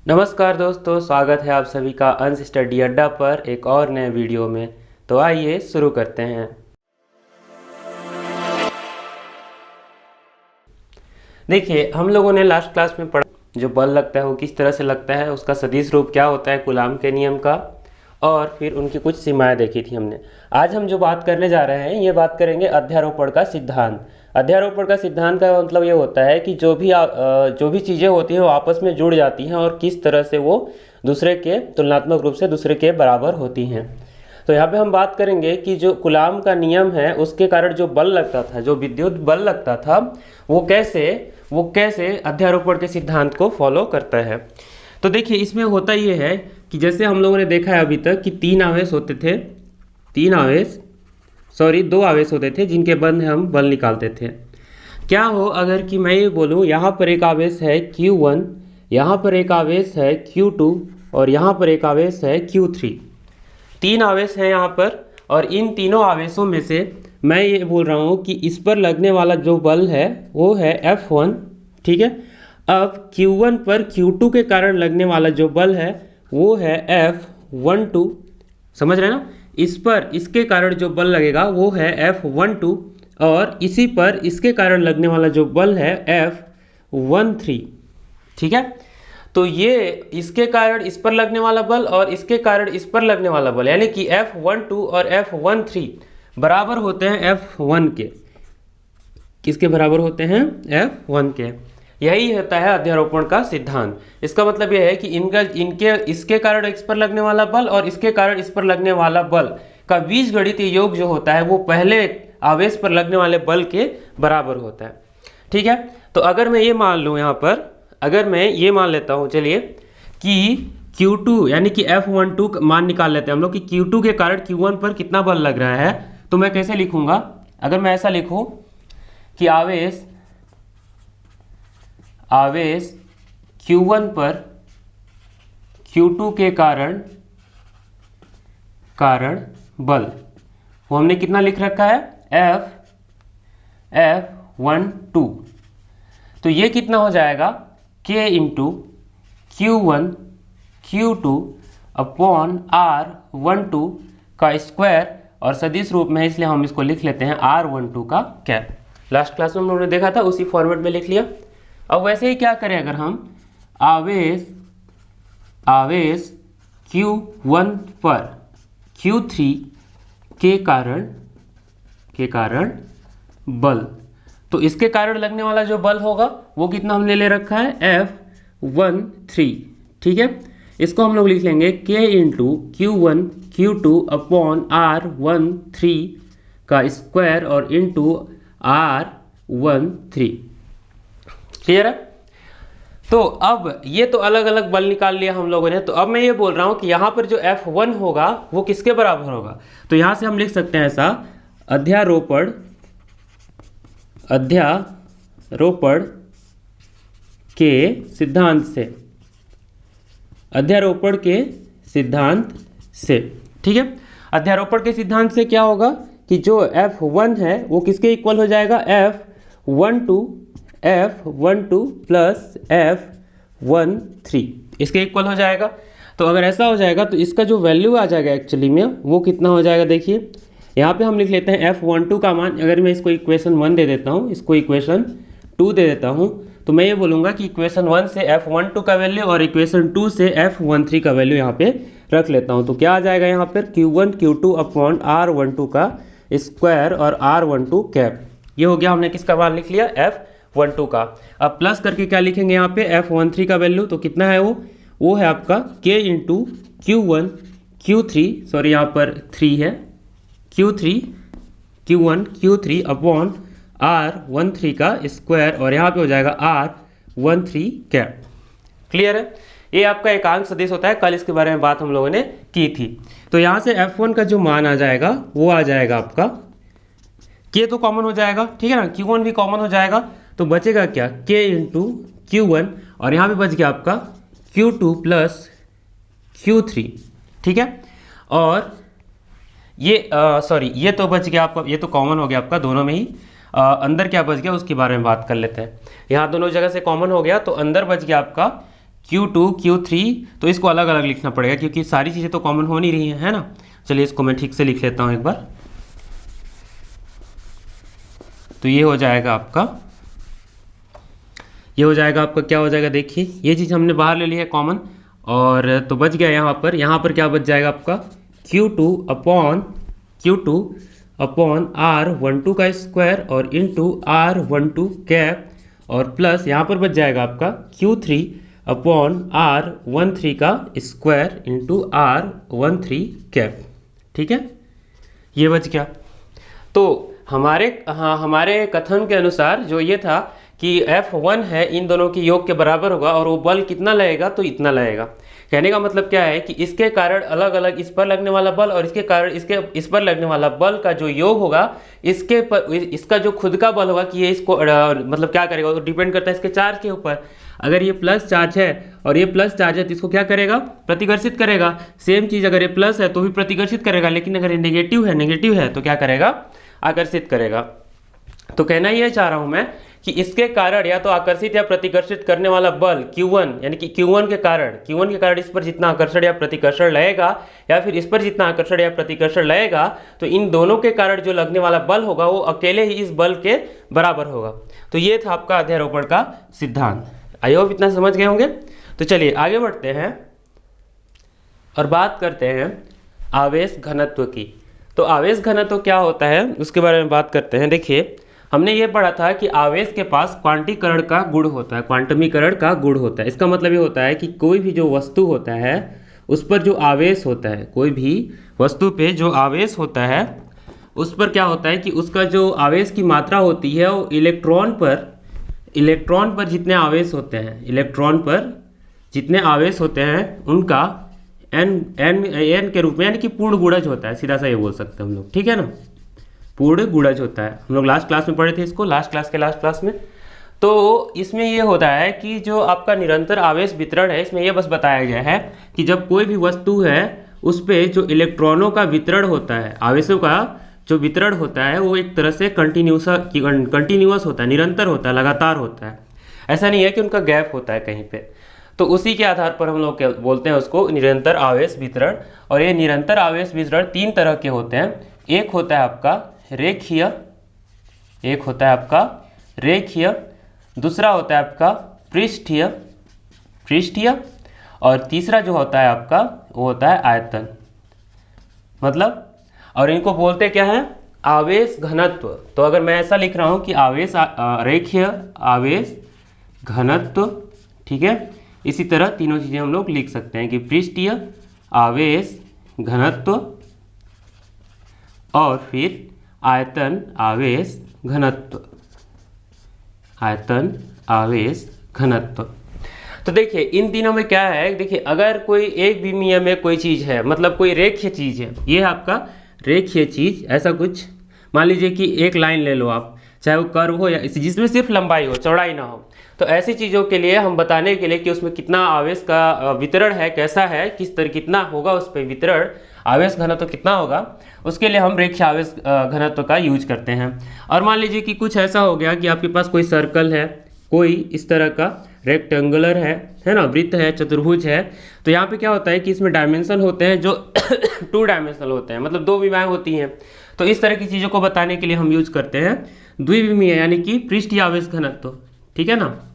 नमस्कार दोस्तों, स्वागत है आप सभी का अंश स्टडी अड्डा पर एक और नए वीडियो में। तो आइए शुरू करते हैं। देखिए, हम लोगों ने लास्ट क्लास में पढ़ा जो बल लगता है वो किस तरह से लगता है, उसका सदिश रूप क्या होता है कूलाम के नियम का, और फिर उनकी कुछ सीमाएं देखी थी हमने। आज हम जो बात करने जा रहे हैं ये बात करेंगे अध्यारोपण का सिद्धांत। अध्यारोपण का सिद्धांत का मतलब ये होता है कि जो भी चीज़ें होती हैं वो आपस में जुड़ जाती हैं और किस तरह से वो दूसरे के तुलनात्मक रूप से दूसरे के बराबर होती हैं। तो यहाँ पे हम बात करेंगे कि जो कूलाम का नियम है उसके कारण जो बल लगता था, जो विद्युत बल लगता था, वो कैसे अध्यारोपण के सिद्धांत को फॉलो करता है। तो देखिए, इसमें होता ये है कि जैसे हम लोगों ने देखा है अभी तक कि दो आवेश होते थे जिनके बंध हम बल निकालते थे। क्या हो अगर कि मैं ये बोलूँ यहाँ पर एक आवेश है Q1, यहाँ पर एक आवेश है Q2 और यहाँ पर एक आवेश है Q3। तीन आवेश हैं यहाँ पर, और इन तीनों आवेशों में से मैं ये बोल रहा हूँ कि इस पर लगने वाला जो बल है वो है F1। ठीक है। अब Q1 पर Q2 के कारण लगने वाला जो बल है वो है F12। समझ रहे हैं ना। इस पर इसके कारण जो बल लगेगा वो है F12, और इसी पर इसके कारण लगने वाला जो बल है F13। ठीक है। तो ये इसके कारण इस पर लगने वाला बल और इसके कारण इस पर लगने वाला बल, यानी कि F12 और F13 बराबर होते हैं F1 के। किसके बराबर होते हैं? F1 के। यही होता है अध्यारोपण का सिद्धांत। इसका मतलब यह है कि इसके कारण इस पर लगने वाला बल और इसके कारण इस पर लगने वाला बल का बीजगणितीय योग जो होता है वो पहले आवेश पर लगने वाले बल के बराबर होता है। ठीक है। तो अगर मैं ये मान लूँ यहाँ पर, अगर मैं ये मान लेता हूँ, चलिए, कि Q2 यानी कि F12 मान निकाल लेते हैं हम लोग कि Q2 के कारण Q1 पर कितना बल लग रहा है। तो मैं कैसे लिखूंगा? अगर मैं ऐसा लिखूं कि आवेश Q1 पर Q2 के कारण बल, वो हमने कितना लिख रखा है? F12। तो ये कितना हो जाएगा? K into Q1 Q2 upon R12 का स्क्वायर, और सदिश रूप में है इसलिए हम इसको लिख लेते हैं R12 का कैप। लास्ट क्लास में हम लोगों ने देखा था, उसी फॉर्मेट में लिख लिया। अब वैसे ही क्या करें, अगर हम आवेश Q1 पर Q3 के कारण बल, तो इसके कारण लगने वाला जो बल होगा वो कितना हमने ले रखा है? F13। ठीक है। इसको हम लोग लिख लेंगे K into Q1 Q2 upon R13 का स्क्वायर और इंटू R13। क्लियर है? तो अब ये तो अलग अलग बल निकाल लिया हम लोगों ने। तो अब मैं ये बोल रहा हूं कि यहाँ पर जो F1 होगा वो किसके बराबर होगा? तो यहाँ से हम लिख सकते हैं ऐसा, अध्यारोपण के सिद्धांत से, अध्यारोपण के सिद्धांत से। ठीक है। अध्यारोपण के सिद्धांत से क्या होगा कि जो F1 है वो किसके इक्वल हो जाएगा? F12 प्लस F13 इसके इक्वल हो जाएगा। तो अगर ऐसा हो जाएगा तो इसका जो वैल्यू आ जाएगा एक्चुअली में वो कितना हो जाएगा? देखिए, यहाँ पे हम लिख लेते हैं F12 का मान, अगर मैं इसको इक्वेशन 1 दे देता हूँ, इसको इक्वेशन 2 दे देता हूँ, तो मैं ये बोलूँगा कि इक्वेशन 1 से F12 का वैल्यू और इक्वेशन 2 से F13 का वैल्यू यहाँ पे रख लेता हूँ। तो क्या आ जाएगा यहाँ पर? Q1 Q2 अपॉन R12 का स्क्वायर और R12 कैप। ये हो गया, हमने किसका मान लिख लिया? F12 का। अब प्लस करके क्या लिखेंगे यहाँ पे? F13 का वैल्यू तो कितना है वो है आपका K इंटू Q1 यहाँ पर 3 है, Q1 Q3 अपॉन R13 का स्क्वायर, और यहाँ पे हो जाएगा R13 कैप। क्लियर है? ये आपका एकांक सदिश होता है, कल इसके बारे में बात हम लोगों ने की थी। तो यहाँ से F1 का जो मान आ जाएगा वो आ जाएगा आपका, K तो कॉमन हो जाएगा, ठीक है ना, Q1 भी कॉमन हो जाएगा, तो बचेगा क्या? K इंटू Q1, और यहाँ पे बच गया आपका Q2 प्लस Q3। ठीक है। और ये तो बच गया आपका, ये तो कॉमन हो गया आपका दोनों में ही। अंदर क्या बच गया उसके बारे में बात कर लेते हैं। यहाँ दोनों जगह से कॉमन हो गया, तो अंदर बच गया आपका Q2 Q3, तो इसको अलग अलग लिखना पड़ेगा क्योंकि सारी चीज़ें तो कॉमन हो नहीं रही हैं, है ना। चलिए इसको मैं ठीक से लिख लेता हूँ एक बार। तो ये हो जाएगा आपका, ये हो जाएगा आपका, क्या हो जाएगा देखिए, ये चीज़ हमने बाहर ले ली है कॉमन, और तो बच गया यहाँ पर क्या बच जाएगा आपका Q2 अपॉन R12 का स्क्वायर और इंटू R12 कैप, और प्लस यहाँ पर बच जाएगा आपका Q3 अपॉन R13 का स्क्वायर इंटू R13 कैप। ठीक है, ये बच गया। तो हमारे कथन के अनुसार जो ये था कि F1 है इन दोनों की योग के बराबर होगा, और वो बल कितना लगेगा, तो इतना लगेगा। कहने का मतलब क्या है कि इसके कारण अलग अलग इस पर लगने वाला बल और इसके कारण इस पर लगने वाला बल का जो योग होगा, इसका जो खुद का बल होगा कि ये इसको मतलब क्या करेगा, तो डिपेंड करता है इसके चार्ज के ऊपर। अगर ये प्लस चार्ज है और ये प्लस चार्ज है तो इसको क्या करेगा, प्रतिकर्षित करेगा। सेम चीज़ अगर ये प्लस है तो भी प्रतिकर्षित करेगा, लेकिन अगर ये नेगेटिव है तो क्या करेगा, आकर्षित करेगा। तो कहना यह चाह रहा हूं मैं कि इसके कारण या तो आकर्षित या प्रतिकर्षित करने वाला बल Q1, यानी कि Q1 के कारण इस पर जितना आकर्षण या प्रतिकर्षण लगेगा, या फिर इस पर जितना आकर्षण या प्रतिकर्षण लगेगा, तो इन दोनों के कारण जो लगने वाला बल होगा वो अकेले ही इस बल के बराबर होगा। तो ये था आपका अध्यारोपण का सिद्धांत। आई होप इतना समझ गए होंगे। तो चलिए आगे बढ़ते हैं और बात करते हैं आवेश घनत्व की। तो आवेश घनत्व क्या होता है उसके बारे में बात करते हैं। देखिए, हमने ये पढ़ा था कि आवेश के पास क्वांटीकरण का गुण होता है, क्वांटमीकरण का गुण होता है। इसका मतलब ये होता है कि कोई भी जो वस्तु होता है उस पर जो आवेश होता है, कोई भी वस्तु पे जो आवेश होता है उस पर क्या होता है कि उसका जो आवेश की मात्रा होती है वो इलेक्ट्रॉन पर जितने आवेश होते हैं, इलेक्ट्रॉन पर जितने आवेश होते हैं उनका एन के रूप में, यानी कि पूर्ण गुणज होता है। सीधा सा ये बोल सकते हैं हम लोग, ठीक है ना, पूर्ण गुणज होता है। हम लोग लास्ट क्लास में पढ़े थे इसको, लास्ट क्लास में। तो इसमें ये होता है कि जो आपका निरंतर आवेश वितरण है, इसमें ये बस बताया गया है कि जब कोई भी वस्तु है उस पर जो इलेक्ट्रॉनों का वितरण होता है, आवेशों का जो वितरण होता है वो एक तरह से कंटिन्यूअस होता है, निरंतर होता है, लगातार होता है। ऐसा नहीं है कि उनका गैप होता है कहीं पे। तो उसी के आधार पर हम लोग क्या बोलते हैं उसको, निरंतर आवेश वितरण। और ये निरंतर आवेश वितरण 3 तरह के होते हैं। एक होता है आपका रेखीय, दूसरा होता है आपका पृष्ठीय, और तीसरा जो होता है आपका वो होता है आयतन। मतलब, और इनको बोलते क्या है, आवेश घनत्व। तो अगर मैं ऐसा लिख रहा हूं कि रेखीय आवेश घनत्व, ठीक है, इसी तरह तीनों चीजें हम लोग लिख सकते हैं कि पृष्ठीय आवेश घनत्व और फिर आयतन आवेश घनत्व। तो देखिए इन तीनों में क्या है, देखिए अगर कोई एक विमीय में कोई चीज़ है, मतलब कोई रेखीय चीज़ है, ये है आपका रेखीय चीज़। ऐसा कुछ मान लीजिए कि एक लाइन ले लो आप, चाहे वो कर्व हो या जिसमें सिर्फ लंबाई हो, चौड़ाई ना हो। तो ऐसी चीज़ों के लिए हम बताने के लिए कि उसमें कितना आवेश का वितरण है, कैसा है, किस तरह कितना होगा उस पर वितरण, आवेश घनत्व कितना होगा, उसके लिए हम रेखीय आवेश घनत्व का यूज करते हैं। और मान लीजिए कि कुछ ऐसा हो गया कि आपके पास कोई सर्कल है, कोई इस तरह का रेक्टेंगुलर है ना, वृत्त है, चतुर्भुज है। तो यहाँ पे क्या होता है कि इसमें डायमेंशन होते हैं जो 2 डायमेंशनल होते हैं, मतलब 2 विमाएँ होती हैं। तो इस तरह की चीज़ों को बताने के लिए हम यूज करते हैं द्विविमीय, यानी कि पृष्ठीय आवेश घनत्व, ठीक है ना।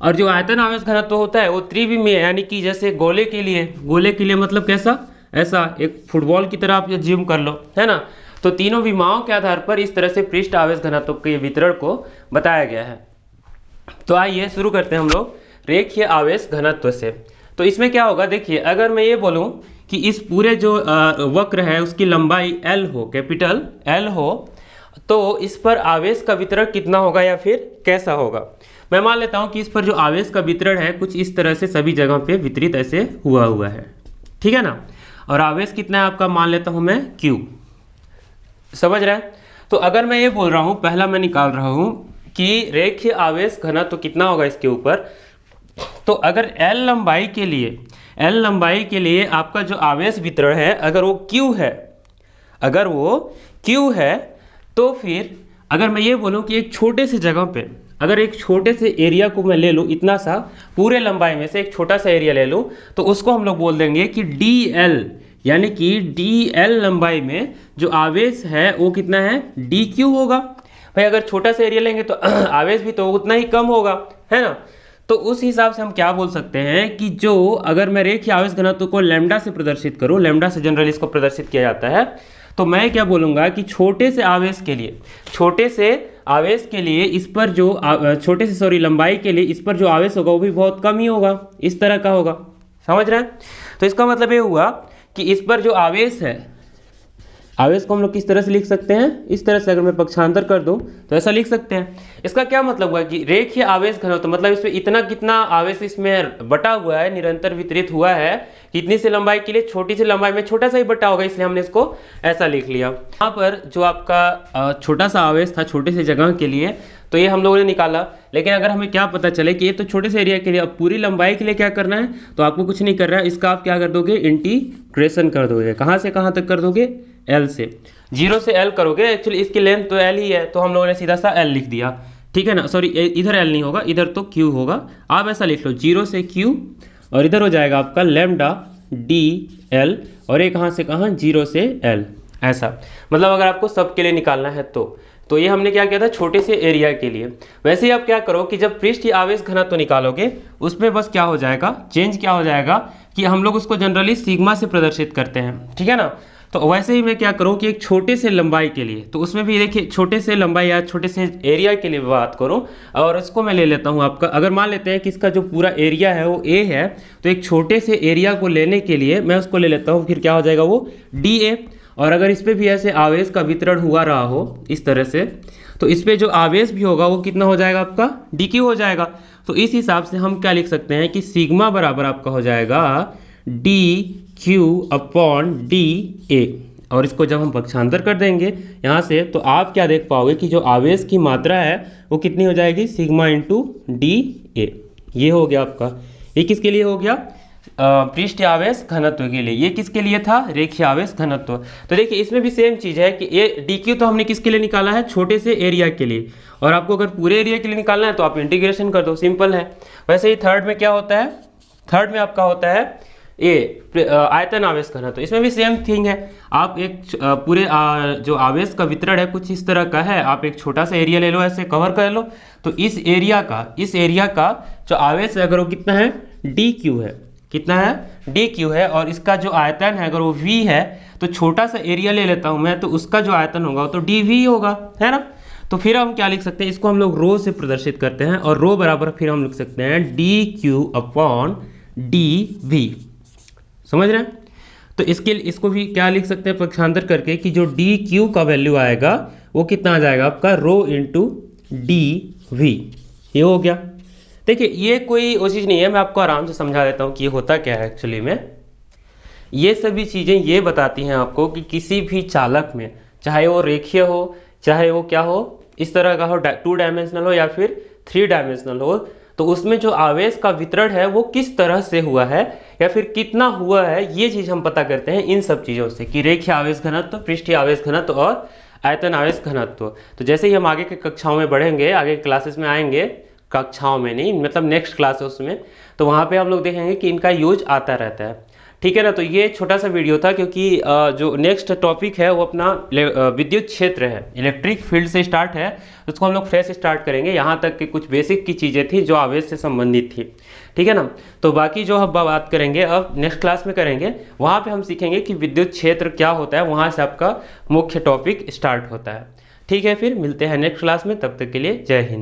और जो आयतन आवेश घनत्व होता है वो त्रिविमीय, यानी कि जैसे गोले के लिए मतलब कैसा, ऐसा एक फुटबॉल की तरह आप जिम कर लो, है ना। तो तीनों विमाओं के आधार पर इस तरह से पृष्ठ आवेश घनत्व के वितरण को बताया गया है। तो आइए शुरू करते हैं हम लोग रेखीय आवेश घनत्व से। तो इसमें क्या होगा, देखिए अगर मैं ये बोलूं कि इस पूरे जो वक्र है उसकी लंबाई L हो, कैपिटल L हो, तो इस पर आवेश का वितरण कितना होगा या फिर कैसा होगा। मैं मान लेता हूं कि इस पर जो आवेश का वितरण है कुछ इस तरह से सभी जगह पे वितरित ऐसे हुआ है, ठीक है ना। और आवेश कितना है आपका, मान लेता हूं मैं Q, समझ रहे हैं। तो अगर मैं ये बोल रहा हूं, पहला मैं निकाल रहा हूं कि रेखीय आवेश घनत्व तो कितना होगा इसके ऊपर, तो अगर L लंबाई के लिए आपका जो आवेश वितरण है अगर वो Q है, तो फिर अगर मैं ये बोलूं कि एक छोटे से जगह पे अगर एक छोटे से एरिया को मैं ले लूँ, इतना सा पूरे लंबाई में से एक छोटा सा एरिया ले लूँ, तो उसको हम लोग बोल देंगे कि dl, यानी कि dl लंबाई में जो आवेश है वो कितना है, dq होगा। भाई अगर छोटा सा एरिया लेंगे तो आवेश भी तो उतना ही कम होगा, है ना। तो उस हिसाब से हम क्या बोल सकते हैं कि जो अगर मैं रेखीय आवेश घनत्व को लैम्डा से प्रदर्शित करूँ, लैम्डा से जनरली इसको प्रदर्शित किया जाता है, तो मैं क्या बोलूँगा कि छोटे से आवेश के लिए इस पर जो लंबाई के लिए इस पर जो आवेश होगा वो भी बहुत कम ही होगा, इस तरह का होगा। समझ रहे हैं? तो इसका मतलब ये हुआ कि इस पर जो आवेश है, आवेश को हम लोग किस तरह से लिख सकते हैं, इस तरह से। अगर मैं पक्षांतर कर दूं तो ऐसा लिख सकते हैं। इसका क्या मतलब हुआ कि रेखीय आवेश घनत्व मतलब इसमें इतना कितना आवेश इसमें बटा हुआ है, निरंतर वितरित हुआ है, कितनी सी लंबाई के लिए, छोटी सी लंबाई में छोटा सा ही बटा होगा, इसलिए हमने इसको ऐसा लिख लिया। यहाँ पर जो आपका छोटा सा आवेश था छोटे से जगह के लिए, तो ये हम लोगों ने निकाला। लेकिन अगर हमें क्या पता चले कि ये तो छोटे से एरिया के लिए, अब पूरी लंबाई के लिए क्या करना है, तो आपको कुछ नहीं करना है, इसका आप क्या कर दोगे, इंटीग्रेशन कर दोगे। कहाँ से कहाँ तक कर दोगे, L से, 0 से L करोगे। एक्चुअली इसकी लेंथ तो L ही है, तो हम लोगों ने सीधा सा L लिख दिया, ठीक है ना। सॉरी, इधर L नहीं होगा, इधर तो Q होगा। आप ऐसा लिख लो, 0 से Q, और इधर हो जाएगा आपका लैम्डा DL, और ये कहाँ से कहाँ, 0 से L, ऐसा। मतलब अगर आपको सबके लिए निकालना है तो ये हमने क्या किया था, छोटे से एरिया के लिए। वैसे ही आप क्या करो कि जब पृष्ठीय आवेश घनत्व निकालोगे, उसमें बस क्या हो जाएगा, चेंज क्या हो जाएगा कि हम लोग उसको जनरली सिग्मा से प्रदर्शित करते हैं, ठीक है ना। तो वैसे ही मैं क्या करूँ कि एक छोटे से लंबाई के लिए, तो उसमें भी देखिए छोटे से लंबाई या छोटे से एरिया के लिए बात करूँ, और इसको मैं ले लेता हूँ आपका, अगर मान लेते हैं कि इसका जो पूरा एरिया है वो A है, तो एक छोटे से एरिया को लेने के लिए मैं उसको ले लेता हूँ, फिर क्या हो जाएगा वो dA। और अगर इस पर भी ऐसे आवेश का वितरण हुआ रहा हो इस तरह से, तो इस पर जो आवेश भी होगा वो कितना हो जाएगा, आपका dQ हो जाएगा। तो इस हिसाब से हम क्या लिख सकते हैं कि सिग्मा बराबर आपका हो जाएगा dQ/dA। और इसको जब हम पक्षांतर कर देंगे यहाँ से, तो आप क्या देख पाओगे कि जो आवेश की मात्रा है वो कितनी हो जाएगी, सिग्मा इंटू dA। ये हो गया आपका, ये किसके लिए हो गया, पृष्ठीय आवेश घनत्व के लिए। ये किसके लिए था, रेखीय आवेश घनत्व। तो देखिए इसमें भी सेम चीज़ है कि ये dQ तो हमने किसके लिए निकाला है, छोटे से एरिया के लिए, और आपको अगर पूरे एरिया के लिए निकालना है तो आप इंटीग्रेशन कर दो, सिंपल है। वैसे ही थर्ड में क्या होता है, थर्ड में आपका होता है ये आयतन आवेश घनत्व। इसमें भी सेम थिंग है। आप एक पूरे जो आवेश का वितरण है कुछ इस तरह का है, आप एक छोटा सा एरिया ले लो, ऐसे कवर कर लो, तो इस एरिया का जो आवेश है अगर वो कितना है, dQ है, कितना है, dQ है, और इसका जो आयतन है अगर वो V है, तो छोटा सा एरिया ले लेता हूं मैं, तो उसका जो आयतन होगा तो dV होगा, है ना। तो फिर हम क्या लिख सकते हैं, इसको हम लोग रो से प्रदर्शित करते हैं, और रो बराबर फिर हम लिख सकते हैं dQ/dV। समझ रहे हैं? तो इसको भी क्या लिख सकते हैं पक्षांतर करके कि जो dQ का वैल्यू आएगा वो कितना आ जाएगा आपका, रो इंटू dV। ये हो गया। देखिए ये कोई वो चीज़ नहीं है, मैं आपको आराम से समझा देता हूँ कि ये होता क्या है एक्चुअली में। ये सभी चीज़ें ये बताती हैं आपको कि किसी भी चालक में, चाहे वो रेखीय हो, चाहे वो क्या हो, इस तरह का हो, 2 डायमेंशनल हो या फिर 3 डायमेंशनल हो, तो उसमें जो आवेश का वितरण है वो किस तरह से हुआ है या फिर कितना हुआ है, ये चीज़ हम पता करते हैं इन सब चीज़ों से, कि रेखीय आवेश घनत्व, पृष्ठीय आवेश घनत्व और आयतन आवेश घनत्व। तो जैसे ही हम आगे के कक्षाओं में बढ़ेंगे, आगे के क्लासेस में आएंगे, कक्षाओं में नहीं मतलब नेक्स्ट क्लास है उसमें, तो वहाँ पे हम लोग देखेंगे कि इनका यूज आता रहता है, ठीक है ना। तो ये छोटा सा वीडियो था, क्योंकि जो नेक्स्ट टॉपिक है वो अपना विद्युत क्षेत्र है, इलेक्ट्रिक फील्ड से स्टार्ट है, उसको हम लोग फ्रेश स्टार्ट करेंगे। यहाँ तक कि कुछ बेसिक की चीज़ें थी जो आवेश से संबंधित थी, ठीक है ना। तो बाकी जो हम बात करेंगे अब नेक्स्ट क्लास में करेंगे, वहाँ पे हम सीखेंगे कि विद्युत क्षेत्र क्या होता है, वहाँ से आपका मुख्य टॉपिक स्टार्ट होता है, ठीक है। फिर मिलते हैं नेक्स्ट क्लास में, तब तक के लिए जय हिंद।